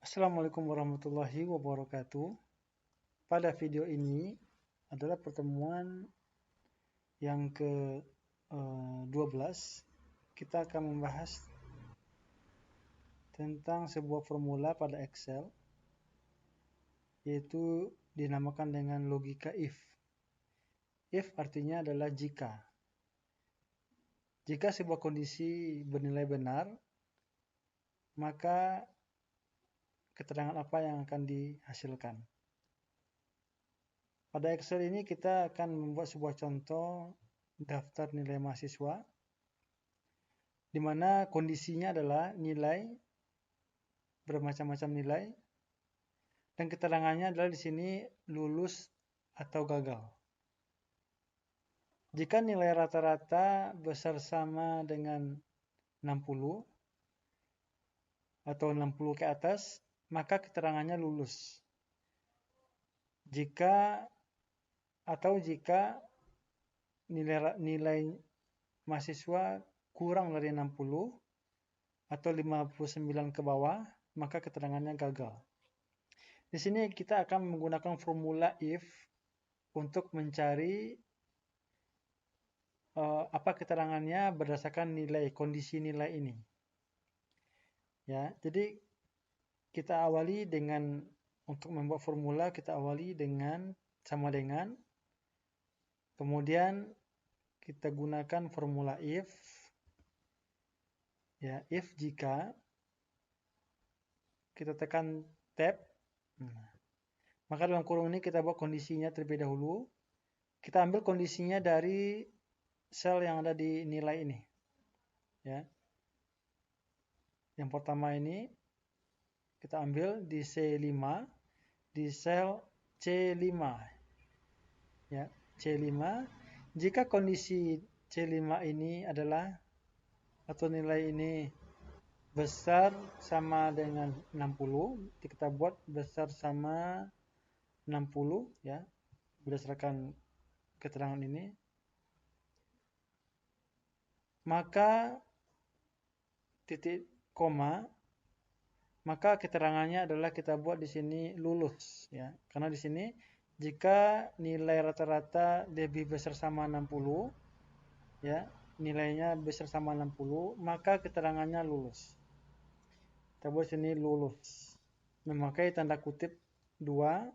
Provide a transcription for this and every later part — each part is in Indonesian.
Assalamualaikum warahmatullahi wabarakatuh. Pada video ini adalah pertemuan yang ke-12. Kita akan membahas tentang sebuah formula pada Excel, yaitu dinamakan dengan logika if. If artinya adalah jika. Jika sebuah kondisi bernilai benar, maka keterangan apa yang akan dihasilkan. Pada Excel ini kita akan membuat sebuah contoh daftar nilai mahasiswa, di mana kondisinya adalah nilai, bermacam-macam nilai, dan keterangannya adalah di sini lulus atau gagal. Jika nilai rata-rata besar sama dengan 60 atau 60 ke atas, maka keterangannya lulus. Jika nilai mahasiswa kurang dari 60 atau 59 ke bawah, maka keterangannya gagal. Di sini kita akan menggunakan formula if untuk mencari apa keterangannya berdasarkan nilai, kondisi nilai ini. Ya, jadi kita awali dengan, untuk membuat formula kita awali dengan sama dengan, kemudian kita gunakan formula if, ya, if jika, kita tekan tab, maka dalam kurung ini kita buat kondisinya terlebih dahulu. Kita ambil kondisinya dari sel yang ada di nilai ini, ya. Yang pertama ini kita ambil di C5, di sel C5, ya, C5. Jika kondisi C5 ini adalah, atau nilai ini besar sama dengan 60, kita buat besar sama 60, ya, berdasarkan keterangan ini, maka titik koma, maka keterangannya adalah kita buat di sini lulus, ya. Karena di sini jika nilai rata-rata lebih besar sama 60, ya, nilainya besar sama 60, maka keterangannya lulus. Kita buat sini lulus. Memakai tanda kutip 2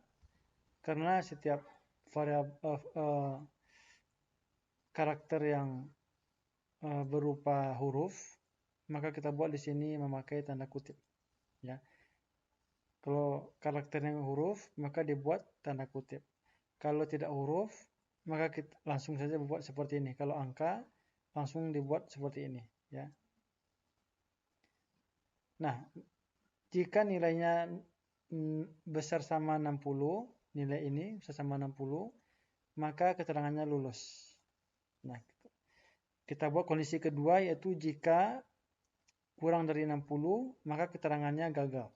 karena setiap karakter yang berupa huruf, maka kita buat di sini memakai tanda kutip, ya. Kalau karakternya huruf, maka dibuat tanda kutip. Kalau tidak huruf, maka kita langsung saja buat seperti ini. Kalau angka, langsung dibuat seperti ini, ya. Nah, jika nilainya besar sama 60, nilai ini besar sama 60, maka keterangannya lulus. Nah, kita buat kondisi kedua, yaitu jika kurang dari 60, maka keterangannya gagal.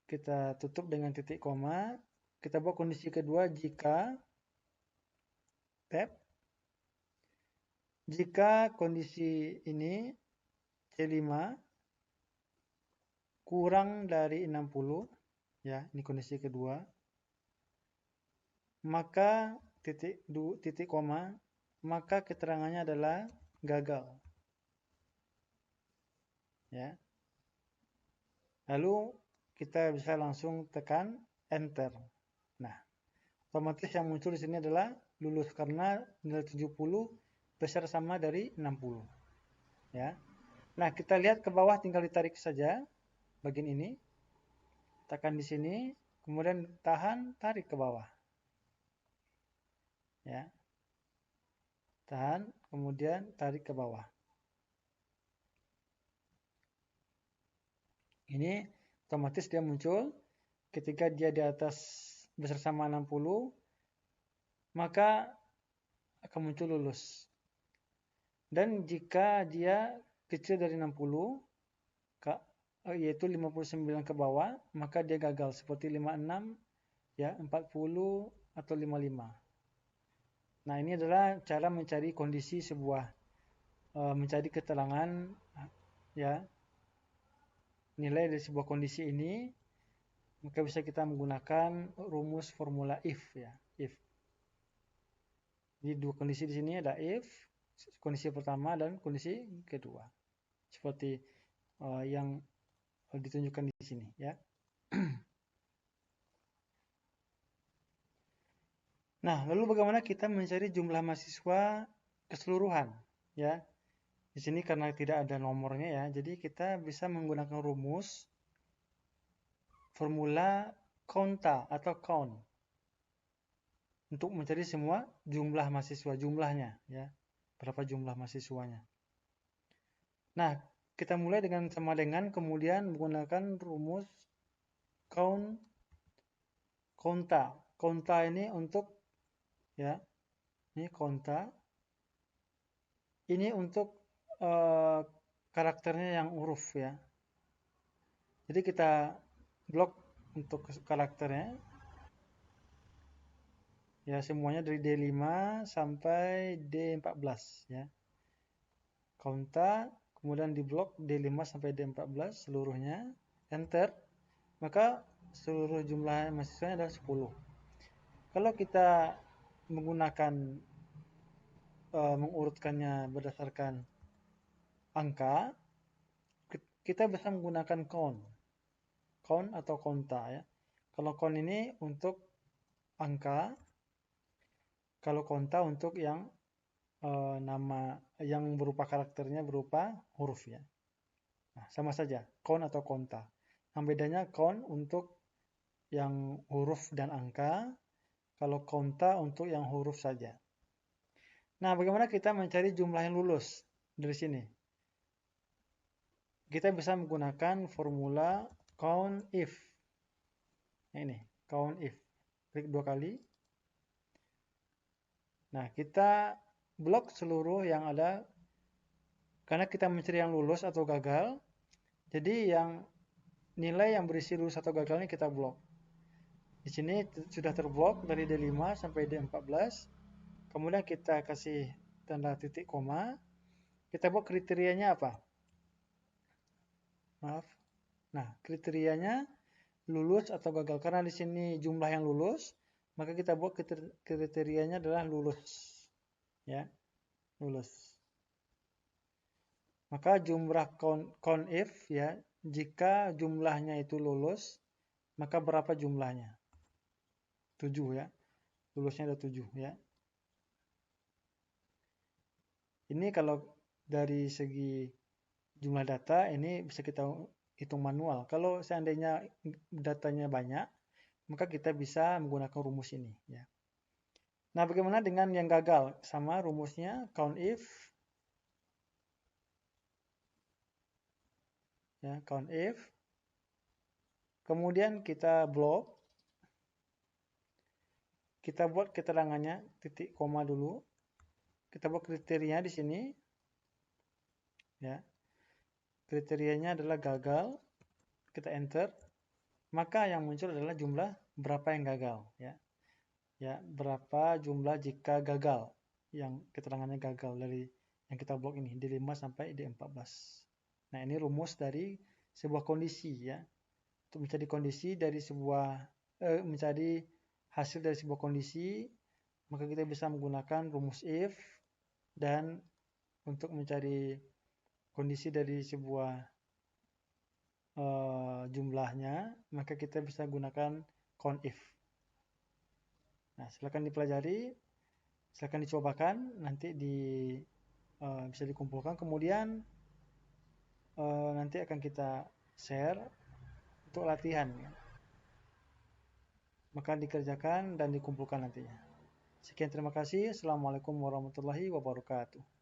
Kita tutup dengan titik koma. Kita buat kondisi kedua, jika tab, jika kondisi ini C5 kurang dari 60, ya, ini kondisi kedua, maka titik koma, maka keterangannya adalah gagal, ya. Lalu kita bisa langsung tekan enter. Nah, otomatis yang muncul di sini adalah lulus karena nilai 70 besar sama dari 60, ya. Nah, kita lihat ke bawah, tinggal ditarik saja bagian ini. Tekan di sini, kemudian tahan, tarik ke bawah, ya. Tahan, kemudian tarik ke bawah. Ini otomatis dia muncul. Ketika dia di atas besar sama 60, maka akan muncul lulus. Dan jika dia kecil dari 60, yaitu 59 ke bawah, maka dia gagal, seperti 56, ya, 40 atau 55. Nah, ini adalah cara mencari kondisi sebuah, mencari keterangan, ya, nilai dari sebuah kondisi ini, maka bisa kita menggunakan rumus formula if ya, if. Jadi dua kondisi di sini ada if, kondisi pertama dan kondisi kedua. Seperti yang ditunjukkan di sini ya. Nah, lalu bagaimana kita mencari jumlah mahasiswa keseluruhan ya? Di sini karena tidak ada nomornya ya, jadi kita bisa menggunakan rumus formula konta atau count untuk mencari semua jumlah mahasiswa, jumlahnya ya. Berapa jumlah mahasiswanya. Nah, kita mulai dengan sama dengan kemudian menggunakan rumus count konta. Konta ini untuk ya, ini konta. Ini untuk karakternya yang huruf ya. Jadi kita blok untuk karakternya. Ya, semuanya dari D5 sampai D14 ya. Konta, kemudian di blok D5 sampai D14 seluruhnya, enter. Maka seluruh jumlah mahasiswanya adalah 10. Kalau kita menggunakan mengurutkannya berdasarkan angka, kita bisa menggunakan count atau konta ya. Kalau count ini untuk angka, kalau konta untuk yang nama yang berupa karakternya berupa huruf ya. Nah, sama saja, count atau konta. Yang bedanya count untuk yang huruf dan angka, kalau konta untuk yang huruf saja. Nah, bagaimana kita mencari jumlah yang lulus dari sini? Kita bisa menggunakan formula count if. Nah, ini, count if. Klik 2 kali. Nah, kita blok seluruh yang ada karena kita mencari yang lulus atau gagal. Jadi yang nilai yang berisi lulus atau gagal ini kita blok. Di sini sudah terblok dari D5 sampai D14. Kemudian kita kasih tanda titik koma. Kita buat kriterianya apa? Maaf. Nah, kriterianya lulus atau gagal. Karena di sini jumlah yang lulus, maka kita buat kriterianya adalah lulus. Ya, lulus. Maka jumlah count if ya, jika jumlahnya itu lulus, maka berapa jumlahnya? 7 ya. Lulusnya ada 7 ya. Ini kalau dari segi jumlah data ini bisa kita hitung manual. Kalau seandainya datanya banyak, maka kita bisa menggunakan rumus ini ya. Nah, bagaimana dengan yang gagal? Sama rumusnya count if ya, count if. Kemudian kita blok. Kita buat keterangannya titik koma dulu. Kita buat kriteria di sini. Ya. Kriterianya adalah gagal. Kita enter. Maka yang muncul adalah jumlah berapa yang gagal ya. Ya, berapa jumlah jika gagal. Yang keterangannya gagal dari yang kita blok ini D5 sampai D14. Nah, ini rumus dari sebuah kondisi ya. Untuk mencari kondisi dari sebuah mencari hasil dari sebuah kondisi, maka kita bisa menggunakan rumus if, dan untuk mencari kondisi dari sebuah jumlahnya, maka kita bisa gunakan count if. Nah, silakan dipelajari, silakan dicobakan, nanti bisa dikumpulkan, kemudian nanti akan kita share untuk latihan. Maka dikerjakan dan dikumpulkan nantinya. Sekian, terima kasih. Assalamualaikum warahmatullahi wabarakatuh.